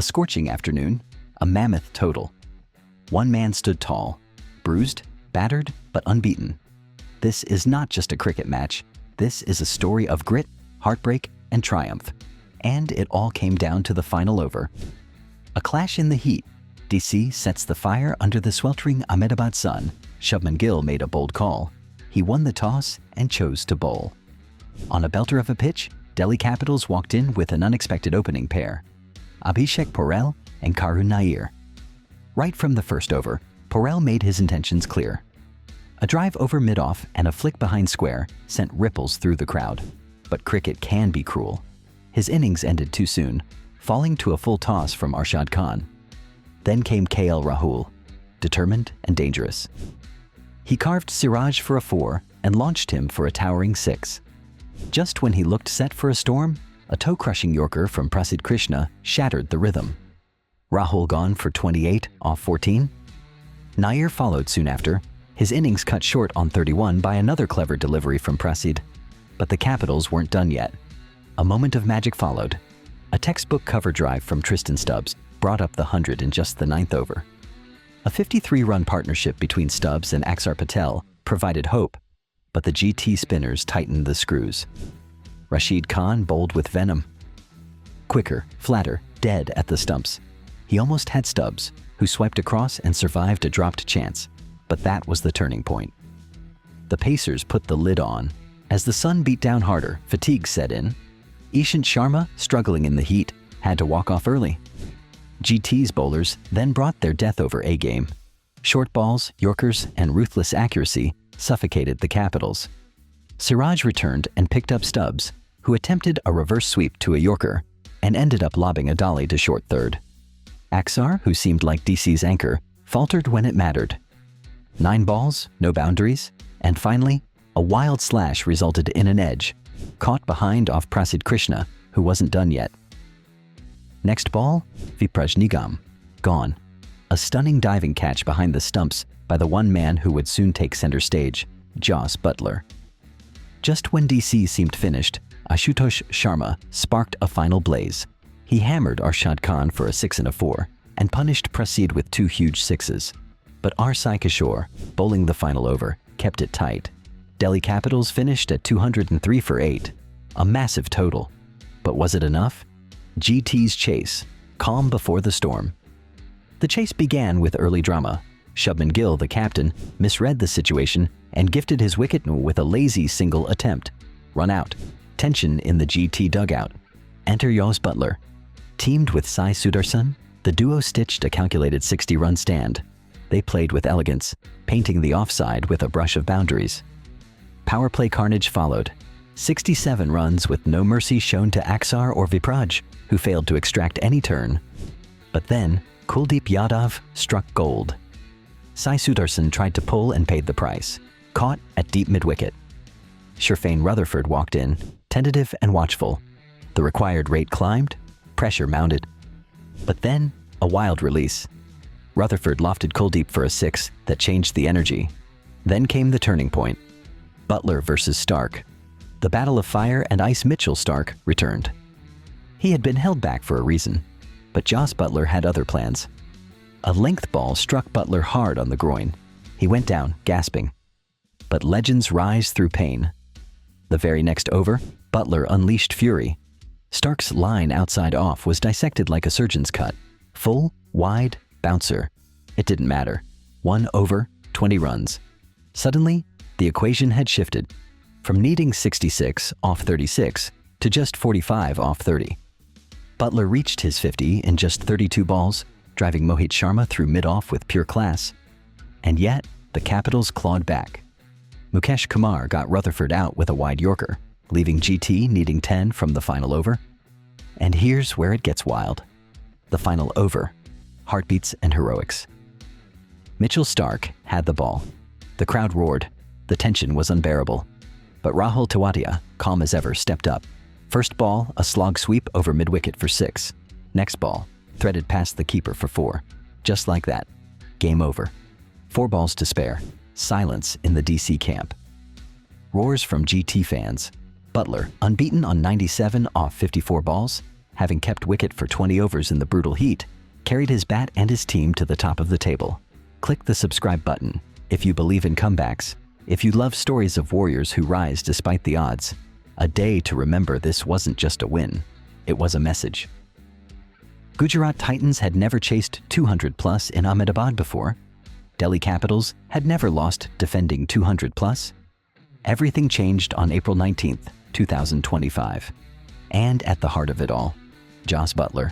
A scorching afternoon, a mammoth total. One man stood tall, bruised, battered, but unbeaten. This is not just a cricket match. This is a story of grit, heartbreak, and triumph. And it all came down to the final over. A clash in the heat. DC sets the fire under the sweltering Ahmedabad sun. Shubman Gill made a bold call. He won the toss and chose to bowl. On a belter of a pitch, Delhi Capitals walked in with an unexpected opening pair. Abhishek Porel and Karun Nair. Right from the first over, Porel made his intentions clear. A drive over mid-off and a flick behind square sent ripples through the crowd. But cricket can be cruel. His innings ended too soon, falling to a full toss from Arshad Khan. Then came KL Rahul, determined and dangerous. He carved Siraj for a 4 and launched him for a towering 6. Just when he looked set for a storm, a toe-crushing Yorker from Prasidh Krishna shattered the rhythm. Rahul gone for 28 off 14. Nair followed soon after, his innings cut short on 31 by another clever delivery from Prasidh. But the Capitals weren't done yet. A moment of magic followed. A textbook cover drive from Tristan Stubbs brought up the 100 in just the 9th over. A 53-run partnership between Stubbs and Axar Patel provided hope, but the GT spinners tightened the screws. Rashid Khan bowled with venom. Quicker, flatter, dead at the stumps. He almost had Stubbs, who swiped across and survived a dropped chance, but that was the turning point. The Pacers put the lid on. As the sun beat down harder, fatigue set in. Ishant Sharma, struggling in the heat, had to walk off early. GT's bowlers then brought their death over A-game. Short balls, Yorkers, and ruthless accuracy suffocated the Capitals. Siraj returned and picked up Stubbs, who attempted a reverse sweep to a Yorker and ended up lobbing a dolly to short third. Axar, who seemed like DC's anchor, faltered when it mattered. 9 balls, no boundaries, and finally, a wild slash resulted in an edge, caught behind off Prasidh Krishna, who wasn't done yet. Next ball, Vipraj Nigam, gone. A stunning diving catch behind the stumps by the one man who would soon take center stage, Jos Buttler. Just when DC seemed finished, Ashutosh Sharma sparked a final blaze. He hammered Arshad Khan for a 6 and a 4 and punished Prasidh with 2 huge 6s. But R. Sai Kishore, bowling the final over, kept it tight. Delhi Capitals finished at 203 for 8, a massive total. But was it enough? GT's chase, calm before the storm. The chase began with early drama. Shubman Gill, the captain, misread the situation and gifted his wicket with a lazy single attempt. Run out. Tension in the GT dugout. Enter Jos Buttler. Teamed with Sai Sudarshan, the duo stitched a calculated 60-run stand. They played with elegance, painting the offside with a brush of boundaries. Power play carnage followed. 67 runs with no mercy shown to Axar or Vipraj, who failed to extract any turn. But then, Kuldeep Yadav struck gold. Sai Sudarshan tried to pull and paid the price, caught at deep mid-wicket. Sherfane Rutherford walked in, tentative and watchful. The required rate climbed, pressure mounted. But then, a wild release. Rutherford lofted Kuldeep for a 6 that changed the energy. Then came the turning point. Buttler versus Stark. The battle of fire and ice. Mitchell Stark returned. He had been held back for a reason, but Jos Buttler had other plans. A length ball struck Buttler hard on the groin. He went down, gasping. But legends rise through pain. The very next over, Buttler unleashed fury. Stark's line outside off was dissected like a surgeon's cut. Full, wide, bouncer. It didn't matter. 1 over, 20 runs. Suddenly, the equation had shifted from needing 66 off 36 to just 45 off 30. Buttler reached his 50 in just 32 balls, driving Mohit Sharma through mid-off with pure class. And yet, the Capitals clawed back. Mukesh Kumar got Rutherford out with a wide Yorker, leaving GT needing 10 from the final over. And here's where it gets wild. The final over. Heartbeats and heroics. Mitchell Stark had the ball. The crowd roared. The tension was unbearable. But Rahul Tewatia, calm as ever, stepped up. First ball, a slog sweep over mid-wicket for 6. Next ball, threaded past the keeper for 4. Just like that. Game over. 4 balls to spare. Silence in the DC camp. Roars from GT fans. Buttler, unbeaten on 97 off 54 balls, having kept wicket for 20 overs in the brutal heat, carried his bat and his team to the top of the table. Click the subscribe button if you believe in comebacks, if you love stories of warriors who rise despite the odds. A day to remember. This wasn't just a win, it was a message. Gujarat Titans had never chased 200 plus in Ahmedabad before. Delhi Capitals had never lost defending 200 plus. Everything changed on April 19th, 2025. And at the heart of it all, Jos Buttler,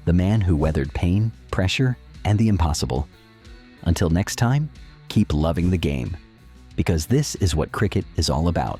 the man who weathered pain, pressure, and the impossible. Until next time, keep loving the game, because this is what cricket is all about.